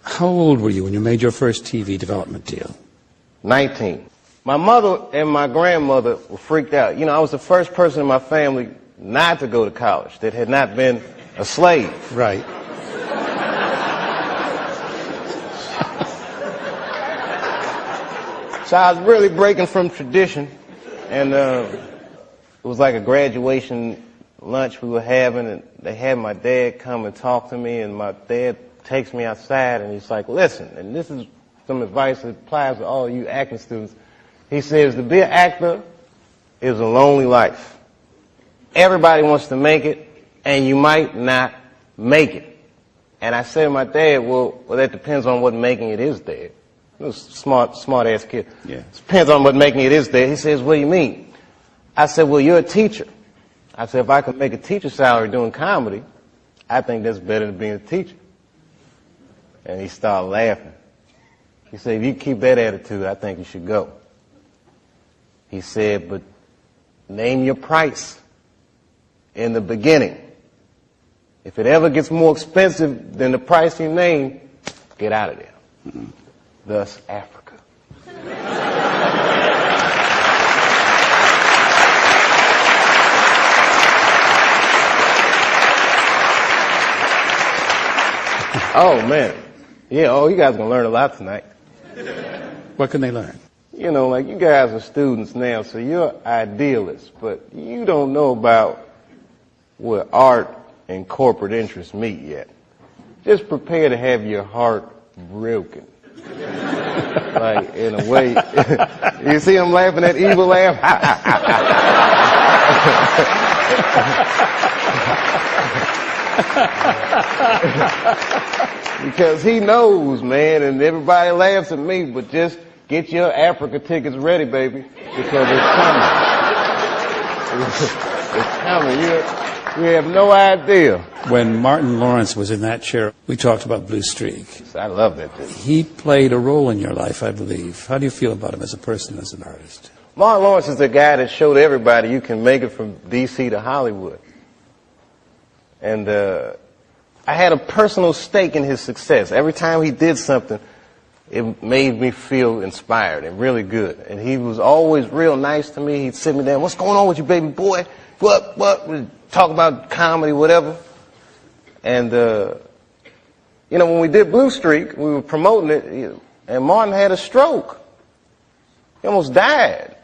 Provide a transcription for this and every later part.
How old were you when you made your first TV development deal? 19. My mother and my grandmother were freaked out. You know, I was the first person in my family not to go to college that had not been a slave. Right. So I was really breaking from tradition, and it was like a graduation lunch we were having, and they had my dad come and talk to me, and my dad takes me outside, and he's like, listen, and this is some advice that applies to all you acting students. He says, to be an actor is a lonely life. Everybody wants to make it, and you might not make it. And I said to my dad, well, that depends on what making it is, Dad. He was a smart-ass kid. Yeah. It depends on what making it is, Dad. He says, what do you mean? I said, well, you're a teacher. I said, if I could make a teacher salary doing comedy, I think that's better than being a teacher. And he started laughing. He said, if you keep that attitude, I think you should go. He said, but name your price in the beginning. If it ever gets more expensive than the price you name, get out of there. Mm-hmm. Thus, Africa. Oh, man. Yeah, oh, you guys are going to learn a lot tonight. What can they learn? You know, like, you guys are students now, so you're idealists, but you don't know about where art and corporate interests meet yet. Just prepare to have your heart broken. Like, in a way. You see him laughing, that evil laugh? Because he knows, man, and everybody laughs at me, but just get your Africa tickets ready, baby, because it's coming. It's coming. You have no idea. When Martin Lawrence was in that chair, we talked about Blue Streak. I love that dude. He played a role in your life, I believe. How do you feel about him as a person, as an artist? Martin Lawrence is the guy that showed everybody you can make it from D.C. to Hollywood. And I had a personal stake in his success. Every time he did something, it made me feel inspired and really good. And he was always real nice to me. He'd sit me down, what's going on with you, baby boy? What? We'd talk about comedy, whatever. And, you know, when we did Blue Streak, we were promoting it, and Martin had a stroke. He almost died.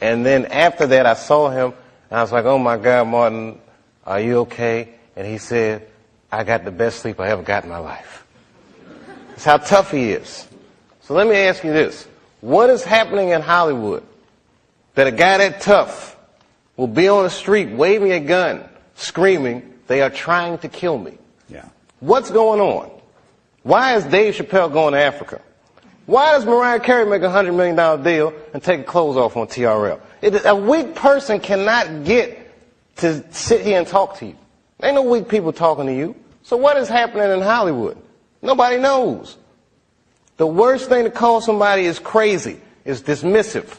And then after that, I saw him, and I was like, oh, my God, Martin, are you okay? And he said, I got the best sleep I ever got in my life. That's how tough he is. So let me ask you this. What is happening in Hollywood that a guy that tough will be on the street waving a gun, screaming, they are trying to kill me? Yeah. What's going on? Why is Dave Chapelle going to Africa? Why does Mariah Carey make a $100 million deal and take her clothes off on TRL? A weak person cannot get to sit here and talk to you. Ain't no weak people talking to you. So what is happening in Hollywood? Nobody knows. The worst thing to call somebody is crazy, is dismissive.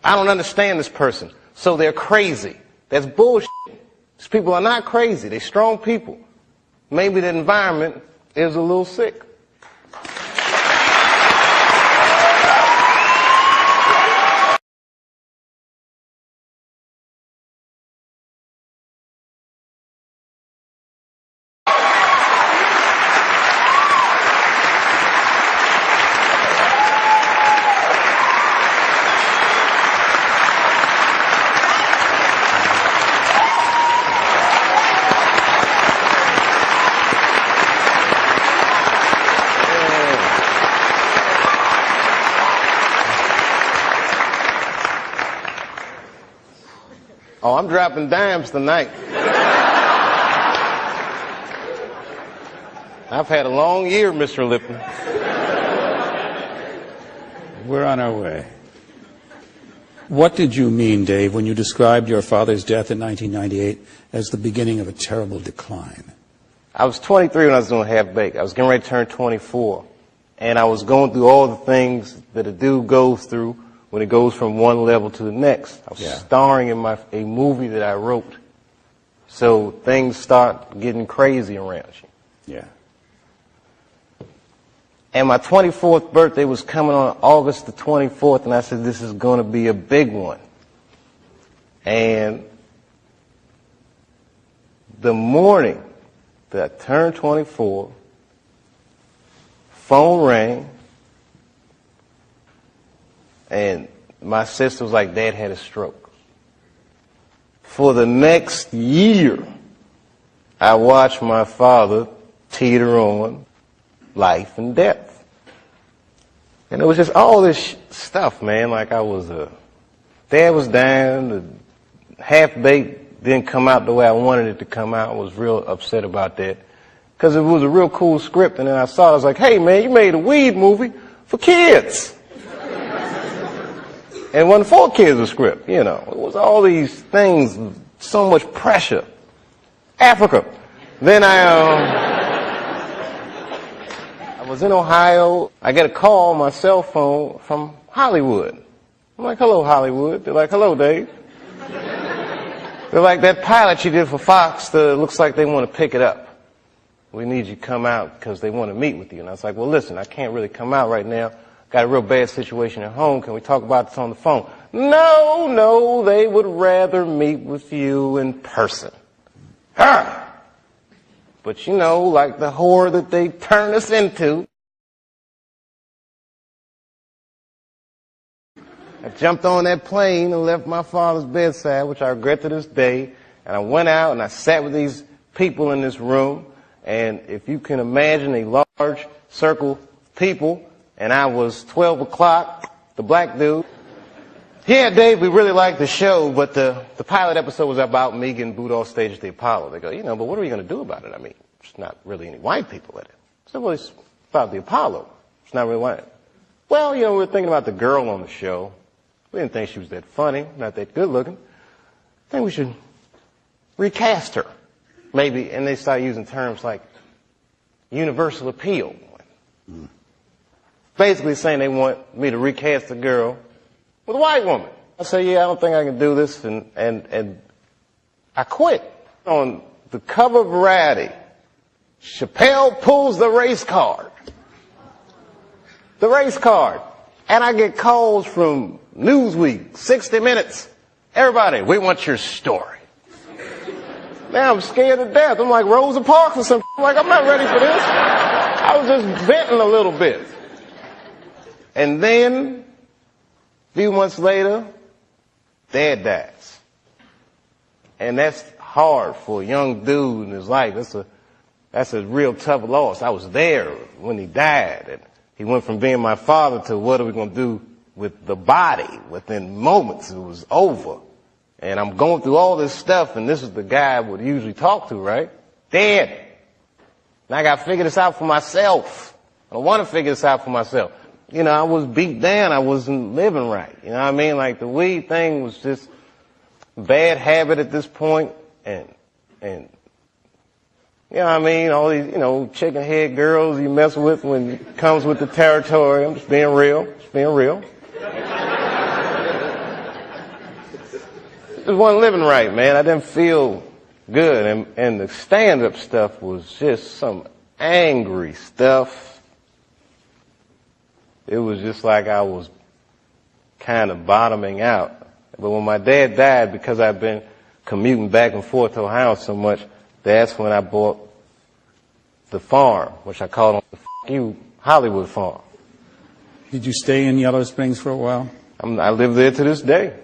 I don't understand this person, so they're crazy. That's bullshit. These people are not crazy. They're strong people. Maybe the environment is a little sick. Oh, I'm dropping dimes tonight. I've had a long year, Mr. Lipton. We're on our way. What did you mean, Dave, when you described your father's death in 1998 as the beginning of a terrible decline? I was 23 when I was doing Half Baked. I was getting ready to turn 24. And I was going through all the things that a dude goes through when it goes from one level to the next. I was starring in a movie that I wrote. So things start getting crazy around you. Yeah. And my 24th birthday was coming on August the 24th, and I said, this is going to be a big one. And the morning that I turned 24, phone rang, and my sister was like, Dad had a stroke. For the next year, I watched my father teeter on life and death. And it was just all this stuff, man. Like Dad was down, the half-baked didn't come out the way I wanted it to come out. I was real upset about that. Because it was a real cool script, and then I saw it, I was like, hey man, you made a weed movie for kids. And it wasn't for kids, a script, you know. It was all these things, so much pressure. Africa. Then I was in Ohio. I get a call on my cell phone from Hollywood. I'm like, hello, Hollywood. They're like, hello, Dave. They're like, that pilot you did for Fox, looks like they want to pick it up. We need you to come out because they want to meet with you. And I was like, well, listen, I can't really come out right now. Got a real bad situation at home. Can we talk about this on the phone? No, they would rather meet with you in person. But you know, like the whore that they turned us into. I jumped on that plane and left my father's bedside, which I regret to this day. And I went out and I sat with these people in this room. And if you can imagine a large circle of people, and I was 12 o'clock, the black dude. Yeah, Dave, we really liked the show, but the pilot episode was about me getting booed off stage at the Apollo. They go, but what are we going to do about it? I mean, there's not really any white people in it. So, well, it's about the Apollo. It's not really white. Well, we were thinking about the girl on the show. We didn't think she was that funny, not that good looking. I think we should recast her. Maybe, and they started using terms like universal appeal. Basically saying they want me to recast the girl with a white woman. I say, yeah, I don't think I can do this, and I quit. On the cover of Variety, Chapelle pulls the race card. The race card. And I get calls from Newsweek, 60 Minutes. Everybody, we want your story. Now I'm scared to death. I'm like Rosa Parks or something. I'm like, I'm not ready for this. I was just venting a little bit. And then, a few months later, Dad dies. And that's hard for a young dude in his life. That's a real tough loss. I was there when he died. And he went from being my father to what are we going to do with the body? Within moments, it was over. And I'm going through all this stuff, and this is the guy I would usually talk to, right? Dad. Now I got to figure this out for myself. I don't want to figure this out for myself. I was beat down. I wasn't living right. You know what I mean? Like the weed thing was just a bad habit at this point. And you know what I mean? All these, chicken head girls you mess with when it comes with the territory. I'm just being real. Just being real. Just wasn't living right, man. I didn't feel good. And the stand-up stuff was just some angry stuff. It was just like I was kind of bottoming out. But when my dad died, because I've been commuting back and forth to Ohio so much, that's when I bought the farm, which I called the F*** you Hollywood farm. Did you stay in Yellow Springs for a while? I live there to this day.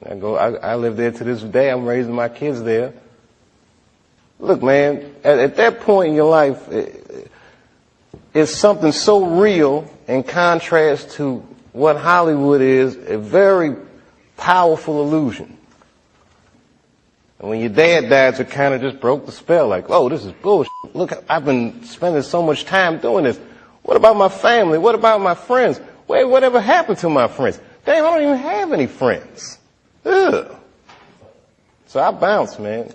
I live there to this day. I'm raising my kids there. Look, man, at that point in your life, it's something so real in contrast to what Hollywood is, a very powerful illusion. And when your dad died, it kind of just broke the spell. Like, oh, this is bullshit. Look, I've been spending so much time doing this. What about my family? What about my friends? Wait, whatever happened to my friends? Damn, I don't even have any friends. Ugh. So I bounced, man.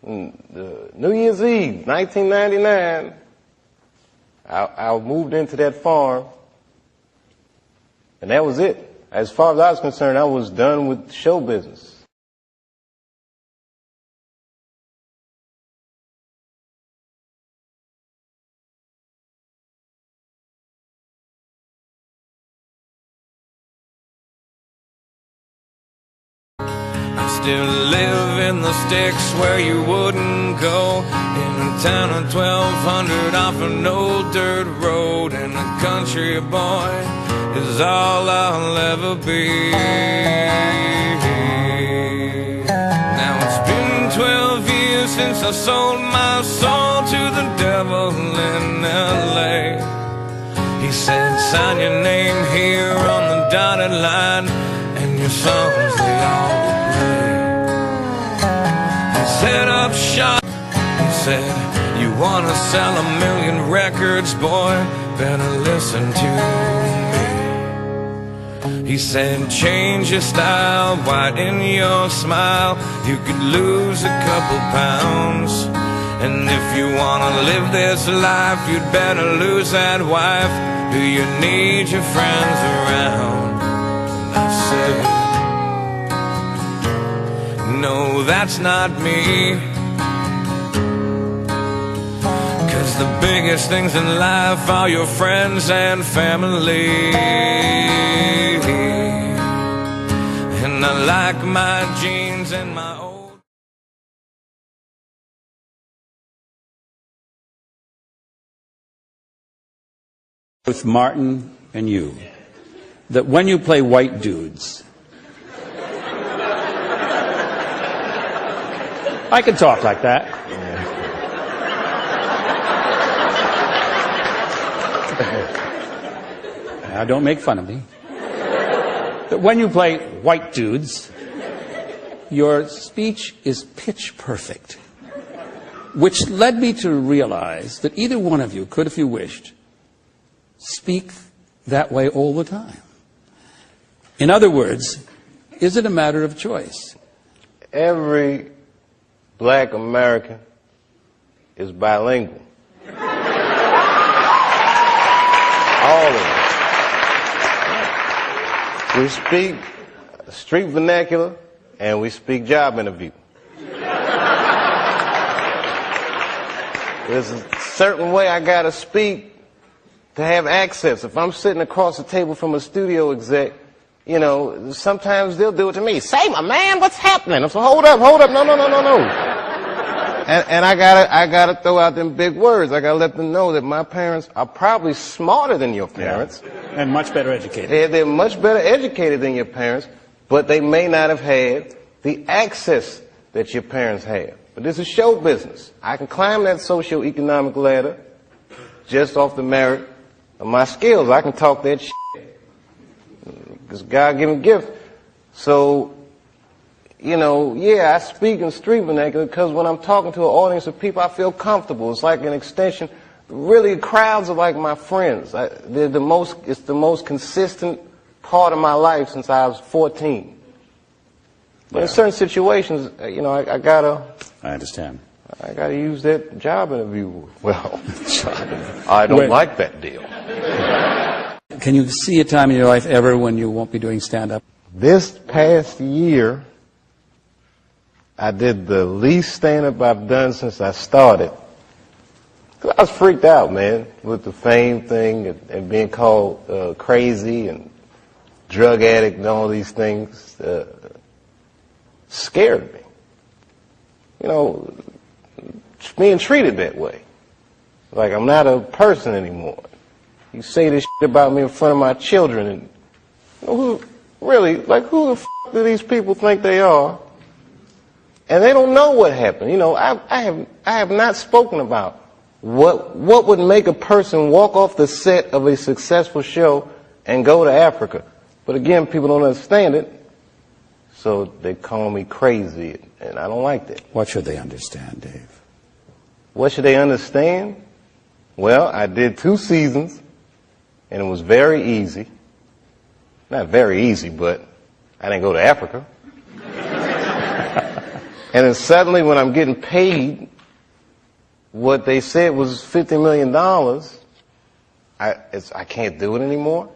New Year's Eve, 1999, I moved into that farm, and that was it. As far as I was concerned, I was done with show business. still live in the sticks where you wouldn't go, in a town of 1,200 off an old dirt road, and a country boy is all I'll ever be. Now it's been 12 years since I sold my soul to the devil in L.A. He said, sign your name here on the dotted line, and your songs they all will play. He set up shop. He said, you wanna sell 1,000,000 records, boy, better listen to me. He said, change your style, widen your smile, you could lose a couple pounds. And if you wanna live this life, you'd better lose that wife. Do you need your friends around? I said, no, that's not me. 'Cause the biggest things in life are your friends and family. And I like my jeans and my old with Martin and you, that when you play white dudes, I can talk like that. Now don't make fun of me. That when you play white dudes, your speech is pitch perfect, which led me to realize that either one of you could, if you wished, speak that way all the time. In other words, is it a matter of choice? Every black American is bilingual. All of them. We speak street vernacular and we speak job interview. There's a certain way I gotta speak to have access. If I'm sitting across the table from a studio exec, you know, sometimes they'll do it to me. Say, my man, what's happening? I'm so, hold up, no. And I gotta throw out them big words. I gotta let them know that my parents are probably smarter than your parents. Yeah. And much better educated. They're much better educated than your parents, but they may not have had the access that your parents had. But this is show business. I can climb that socio-economic ladder just off the merit of my skills. I can talk that shit. It's a God-given gift. So, you know, yeah, I speak in street vernacular because when I'm talking to an audience of people, I feel comfortable. It's like an extension. Really, crowds are like my friends. It's the most consistent part of my life since I was 14. But in certain situations, you know, I gotta use that job interview well. I don't like that deal. Can you see a time in your life ever when you won't be doing stand-up? This past year, I did the least stand-up I've done since I started. 'Cause I was freaked out, man, with the fame thing and being called crazy and drug addict and all these things. Scared me. You know, being treated that way. Like I'm not a person anymore. You say this shit about me in front of my children, and you know, who the f*** do these people think they are? And they don't know what happened. You know, I have not spoken about what would make a person walk off the set of a successful show and go to Africa. But again, people don't understand it, so they call me crazy, and I don't like that. What should they understand, Dave? What should they understand? Well, I did 2 seasons, and it was very easy. Not very easy, but I didn't go to Africa. And then suddenly when I'm getting paid what they said was $50 million, I can't do it anymore.